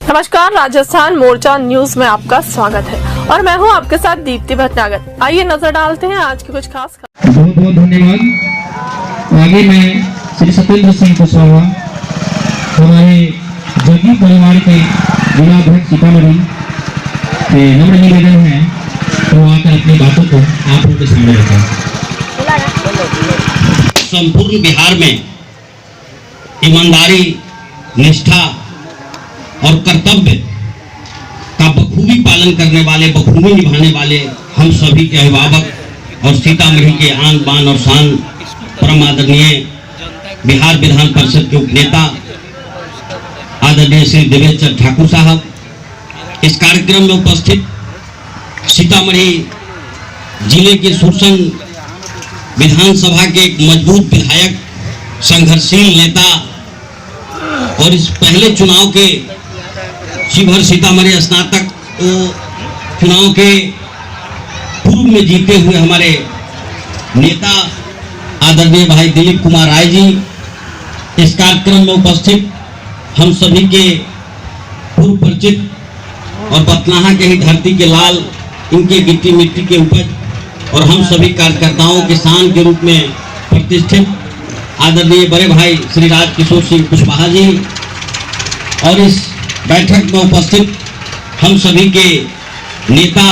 नमस्कार, राजस्थान मोर्चा न्यूज में आपका स्वागत है और मैं हूं आपके साथ दीप्ति भटनागर। आइए नजर डालते हैं आज की कुछ खास खबर। बहुत बहुत धन्यवाद। आगे मैं श्री सत्येंद्र सिंह कुशवाहा, हमारे जगी परिवार के जिला अध्यक्ष सीतामढ़ी के नम्र निवेदन है तो आकर अपनी बातों को आप लोगों के सामने रखें। संपूर्ण बिहार में ईमानदारी, निष्ठा और कर्तव्य का बखूबी पालन करने वाले, बखूबी निभाने वाले हम सभी के अभिभावक और सीतामढ़ी के आन बान और शान परम आदरणीय बिहार विधान परिषद के उपनेता आदरणीय श्री देवेंद्र चंद्र ठाकुर साहब, इस कार्यक्रम में उपस्थित सीतामढ़ी जिले के सुरसन विधानसभा के एक मजबूत विधायक, संघर्षशील नेता और इस पहले चुनाव के शिवहर सीतामढ़ी स्नातक चुनाव के पूर्व में जीते हुए हमारे नेता आदरणीय भाई दिलीप कुमार राय जी, इस कार्यक्रम में उपस्थित हम सभी के पूर्व परिचित और बथनाहा के ही धरती के लाल, इनके गिट्टी मिट्टी के उपज और हम सभी कार्यकर्ताओं के शान के रूप में प्रतिष्ठित आदरणीय बड़े भाई श्री राजकिशोर सिंह कुशवाहा जी और इस बैठक में उपस्थित हम सभी के नेता,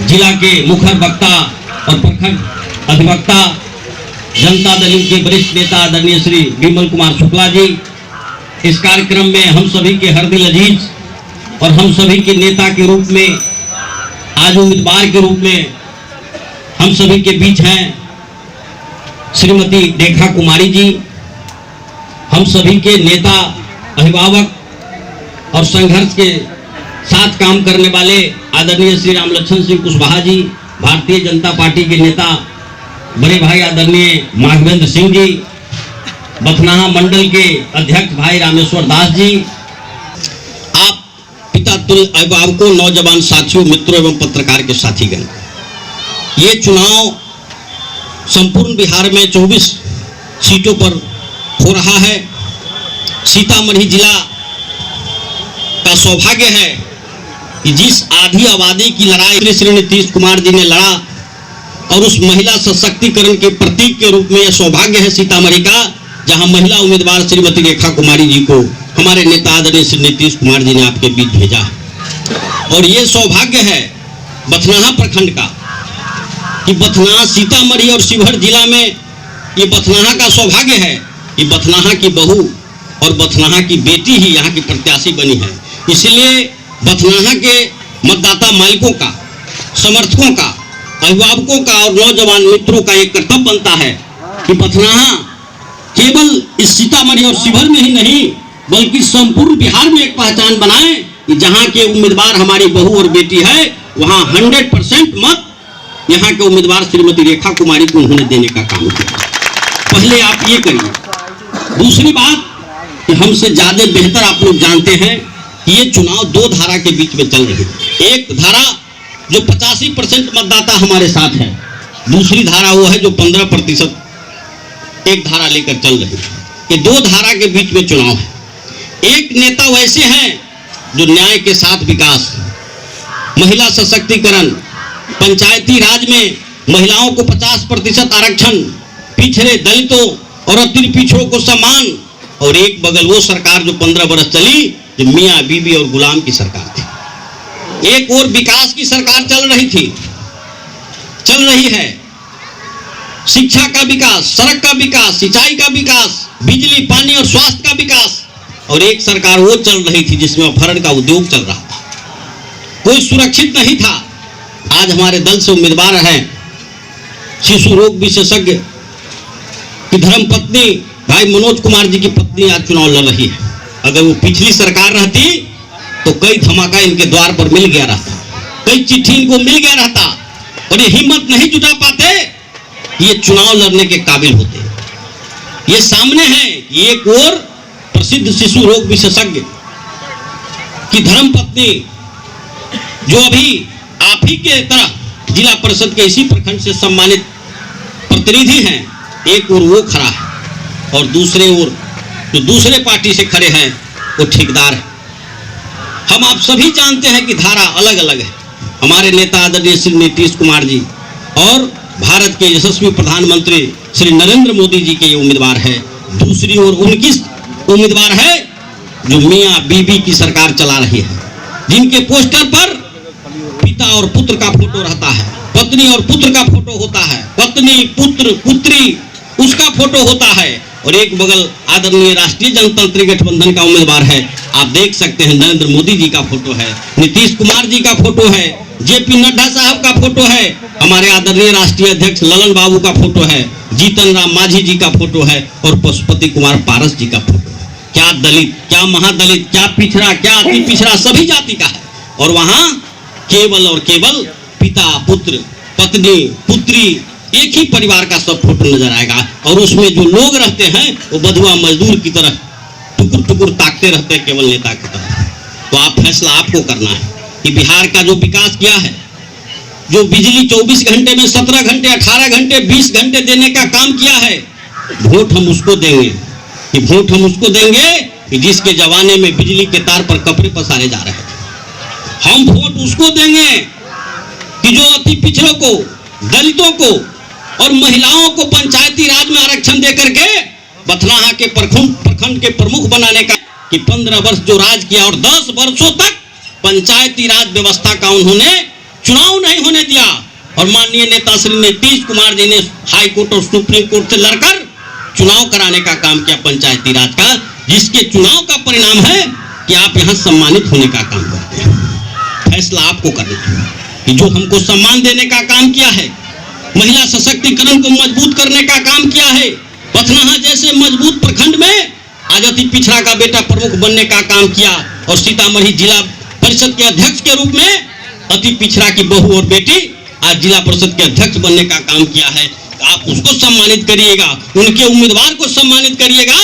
जिला के मुखर वक्ता और प्रखर अधिवक्ता, जनता दल के वरिष्ठ नेता आदरणीय श्री विमल कुमार शुक्ला जी, इस कार्यक्रम में हम सभी के हरदिल अजीज और हम सभी के नेता के रूप में, आज उम्मीदवार के रूप में हम सभी के बीच हैं श्रीमती रेखा कुमारी जी, हम सभी के नेता, अभिभावक और संघर्ष के साथ काम करने वाले आदरणीय श्री राम लक्ष्मण सिंह कुशवाहा जी, भारतीय जनता पार्टी के नेता बड़े भाई आदरणीय माघवेंद्र सिंह जी, बथनाहा मंडल के अध्यक्ष भाई रामेश्वर दास जी, आप पिता तुल्य अभिभावकों, नौजवान साथियों, मित्रों एवं पत्रकार के साथीगण, ये चुनाव संपूर्ण बिहार में 24 सीटों पर हो रहा है। सीतामढ़ी जिला का सौभाग्य है कि जिस आधी आबादी की लड़ाई श्री नीतीश कुमार जी ने लड़ा और उस महिला सशक्तिकरण के प्रतीक के रूप में यह सौभाग्य है सीतामढ़ी का, जहां महिला उम्मीदवार श्रीमती रेखा कुमारी जी को हमारे नेता आदरणीय श्री नीतीश कुमार जी ने आपके बीच भेजा। और ये सौभाग्य है बथनाहा प्रखंड का कि बथनाहा, सीतामढ़ी और शिवहर जिला में ये बथनाहा का सौभाग्य है कि बथनाहा की बहू और बथनाहा की बेटी ही यहाँ की प्रत्याशी बनी है। इसलिए बथनाहा के मतदाता मालिकों का, समर्थकों का, अभिभावकों का और नौजवान मित्रों का एक कर्तव्य बनता है कि बथनाहा केवल इस सीतामढ़ी और शिवहर में ही नहीं बल्कि संपूर्ण बिहार में एक पहचान बनाए कि जहाँ के उम्मीदवार हमारी बहू और बेटी है, वहाँ 100% मत यहाँ के उम्मीदवार श्रीमती रेखा कुमारी को उन्होंने देने का काम किया। पहले आप ये करिए। दूसरी बात कि हमसे ज्यादा बेहतर आप लोग जानते हैं कि ये चुनाव दो धारा के बीच में चल रही है। एक धारा जो 85% मतदाता हमारे साथ है, दूसरी धारा वो है जो 15% एक धारा लेकर चल रही है। ये दो धारा के बीच में चुनाव है। एक नेता वैसे हैं जो न्याय के साथ विकास, महिला सशक्तिकरण, पंचायती राज में महिलाओं को 50% आरक्षण, पिछड़े दलितों और अति पिछड़ों को सम्मान, और एक बगल वो सरकार जो 15 वर्ष चली जो मियाँ बीबी और गुलाम की सरकार थी। एक और विकास की सरकार चल रही है, शिक्षा का विकास, सड़क का विकास, सिंचाई का विकास, बिजली, पानी और स्वास्थ्य का विकास, और एक सरकार वो चल रही थी जिसमें अपहरण का उद्योग चल रहा था, कोई सुरक्षित नहीं था। आज हमारे दल से उम्मीदवार हैं शिशु रोग विशेषज्ञ की धर्मपत्नी भाई मनोज कुमार जी की पत्नी आज चुनाव लड़ रही है। अगर वो पिछली सरकार रहती तो कई धमाका इनके द्वार पर मिल गया रहता, कई चिट्ठी इनको मिल गया रहता, और ये हिम्मत नहीं जुटा पाते ये चुनाव लड़ने के काबिल होते। ये सामने है कि एक और प्रसिद्ध शिशु रोग विशेषज्ञ की धर्मपत्नी जो अभी आप ही के तरह जिला परिषद के इसी प्रखंड से सम्मानित प्रतिनिधि हैं, एक और वो खड़ा है और दूसरे ओर जो दूसरे पार्टी से खड़े हैं वो ठेकेदार है। हम आप सभी जानते हैं कि धारा अलग अलग है। हमारे नेता आदरणीय श्री नीतीश कुमार जी और भारत के यशस्वी प्रधानमंत्री श्री नरेंद्र मोदी जी के ये उम्मीदवार है। दूसरी ओर उनकी उम्मीदवार है जो मियाँ बीबी की सरकार चला रही है, जिनके पोस्टर पर पिता और पुत्र का फोटो रहता है, पत्नी और पुत्र का फोटो होता है, पत्नी पुत्र पुत्री उसका फोटो होता है, और एक बगल आदरणीय राष्ट्रीय जनतांत्रिक गठबंधन का उम्मीदवार है। आप देख सकते हैं नरेंद्र मोदी जी का फोटो है, नीतीश कुमार जी का फोटो है, जेपी नड्डा साहब का फोटो है, हमारे आदरणीय राष्ट्रीय अध्यक्ष ललन बाबू का फोटो है, जीतन राम मांझी जी का फोटो है, और पशुपति कुमार पारस जी का फोटो है। क्या दलित, क्या महादलित, क्या पिछड़ा, क्या अति पिछड़ा, सभी जाति का है। और वहां केवल और केवल पिता पुत्र पत्नी पुत्री एक ही परिवार का सब फोटो नजर आएगा, और उसमें जो लोग रहते हैं वो बधुआ मजदूर की तरह टुकुर टुकुर ताकते रहते हैं केवल नेता की तरह। तो आप फैसला आपको करना है कि बिहार का जो विकास किया है, जो बिजली 24 घंटे में 17 घंटे 18 घंटे 20 घंटे देने का काम किया है, वोट हम उसको देंगे कि वोट हम उसको देंगे कि जिसके जमाने में बिजली के तार पर कपड़े पसारे जा रहे थे। हम वोट उसको देंगे कि जो अति पिछड़ों को, दलितों को और महिलाओं को पंचायती राज में आरक्षण देकर के बथनाहा के प्रखंड के प्रमुख बनाने का, कि 15 वर्ष जो राज किया और 10 वर्षों तक पंचायती राज व्यवस्था का उन्होंने चुनाव नहीं होने दिया, और माननीय नेता श्री नीतीश कुमार जी ने हाई कोर्ट और सुप्रीम कोर्ट से लड़कर चुनाव कराने का काम किया पंचायती राज का, जिसके चुनाव का परिणाम है कि आप यहाँ सम्मानित होने का काम करते हैं। फैसला आपको करना है कि जो हमको सम्मान देने का काम किया है, महिला सशक्तिकरण को मजबूत करने का काम किया है, पथनाहा जैसे मजबूत प्रखंड में आज अति पिछड़ा का बेटा प्रमुख बनने का काम किया, और सीतामढ़ी जिला परिषद के अध्यक्ष के रूप में अति पिछड़ा की बहू और बेटी आज जिला परिषद के अध्यक्ष बनने का काम किया है। आप उसको सम्मानित करिएगा, उनके उम्मीदवार को सम्मानित करिएगा,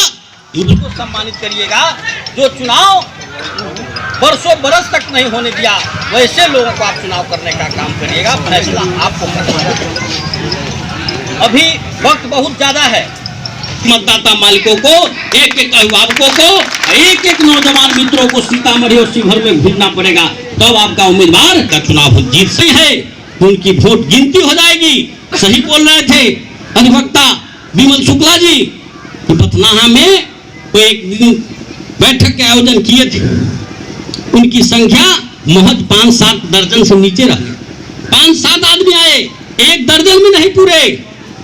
उसको सम्मानित करिएगा जो चुनाव वर्षों बरस तक नहीं होने दिया, वैसे लोगों को आप चुनाव करने का काम करिएगा। फैसला आपको करना है। अभी वक्त बहुत ज्यादा है, मतदाता मालिकों को, एक एक अभिभावकों को, एक एक नौजवान मित्रों को सीतामढ़ी और शिवहर में घूमना पड़ेगा, तब आपका उम्मीदवार का चुनाव जीत सही है, उनकी वोट गिनती हो जाएगी। सही बोल रहे थे अधिवक्ता विमल शुक्ला जी, बथनाहा में वो एक दिन बैठक के आयोजन किए थे, उनकी संख्या महज 5-7 दर्जन से नीचे रह गई। 5-7 आदमी आए, 1 दर्जन में नहीं पूरे,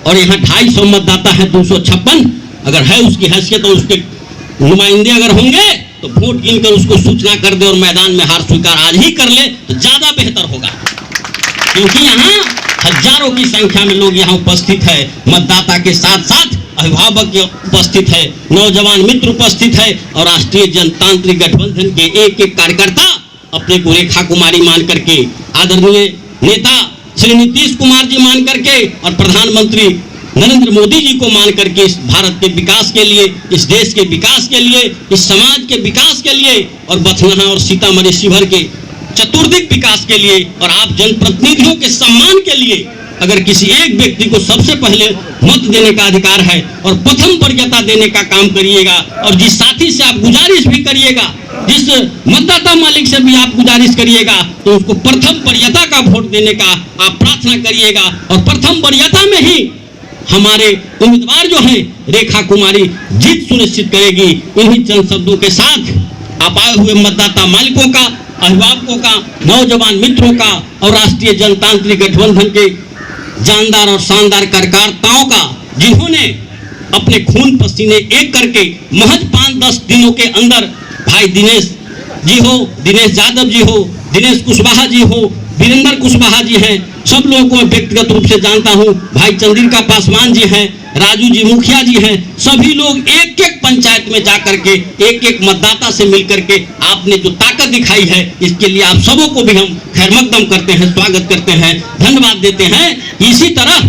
और यहाँ 250 मतदाता है, 256 अगर है उसकी हैसियत और उसके नुमाइंदे अगर होंगे तो वोट गिनकर उसको सूचना कर दे और मैदान में हार स्वीकार आज ही कर ले तो ज्यादा बेहतर होगा, क्योंकि यहाँ हजारों की संख्या में लोग यहाँ उपस्थित है। मतदाता के साथ साथ अभिभावक उपस्थित है, नौजवान मित्र उपस्थित है, और राष्ट्रीय जनतांत्रिक गठबंधन के एक एक कार्यकर्ता अपने को रेखा कुमारी मान करके, आदरणीय नेता श्री नीतीश कुमार जी मान करके और प्रधानमंत्री नरेंद्र मोदी जी को मान करके इस भारत के विकास के लिए, इस देश के विकास के लिए, इस समाज के विकास के लिए, और बथनाहा और सीतामढ़ी शिवहर के चतुर्दिक विकास के लिए और आप जनप्रतिनिधियों के सम्मान के लिए अगर किसी एक व्यक्ति को सबसे पहले मत देने का अधिकार है और प्रथम वरीयता देने का काम करिएगा, और जिस साथी से आप गुजारिश भी करिएगा, जिस मतदाता मालिक से भी आप गुजारिश करिएगा, तो उसको प्रथम वरीयता का वोट देने का आप प्रार्थना करिएगा, और प्रथम वरीयता में ही हमारे उम्मीदवार जो हैं रेखा कुमारी जीत सुनिश्चित करेगी। इन्हीं चंद शब्दों के साथ आप आए हुए मतदाता मालिकों का, अभिभावकों का, नौजवान मित्रों का और राष्ट्रीय जनतांत्रिक गठबंधन के जानदार और शानदार कार्यकर्ताओं का, जिन्होंने अपने खून पसीने एक करके महज 5-10 दिनों के अंदर भाई दिनेश जी हो, दिनेश यादव जी हो, दिनेश कुशवाहा जी हो, वीरेंद्र कुशवाहा जी हैं, सब लोगों को मैं व्यक्तिगत रूप से जानता हूं, भाई चंद्रिका पासवान जी हैं, राजू जी मुखिया जी हैं, सभी लोग एक एक पंचायत में जाकर के एक एक मतदाता से मिलकर के आपने जो ताकत दिखाई है, इसके लिए आप सबों को भी हम खैर मकदम करते हैं, स्वागत करते हैं, धन्यवाद देते हैं। इसी तरह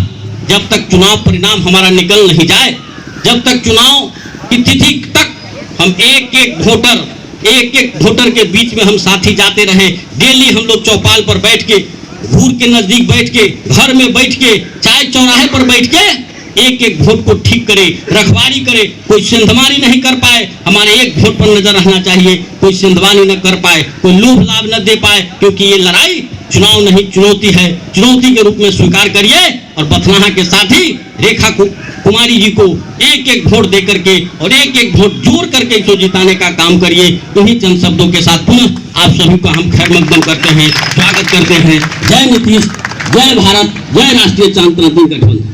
जब तक चुनाव परिणाम हमारा निकल नहीं जाए, जब तक चुनाव की तिथि तक हम एक एक वोटर के बीच में हम साथी जाते रहे, डेली हम लोग चौपाल पर बैठ के, घूर के नजदीक बैठ के, घर में बैठ के, चाय चौराहे पर बैठ के एक एक वोट को ठीक करे, रखवाली करे, कोई सिंधमारी नहीं कर पाए, हमारे एक वोट पर नजर रखना चाहिए, कोई सिंधमारी न कर पाए, कोई लोभ लाभ न दे पाए, क्योंकि ये लड़ाई चुनाव नहीं चुनौती है, चुनौती के रूप में स्वीकार करिए और बथनाहा के साथ ही रेखा कुमारी जी को एक एक वोट दे करके और एक एक वोट जोड़ करके इसको जिताने का काम करिए। इन्हीं चंद शब्दों के साथ पुनः आप सभी को हम खैर मकदम करते हैं, स्वागत करते हैं। जय नीतीश, जय भारत, जय राष्ट्रीय क्रांति गठबंधन।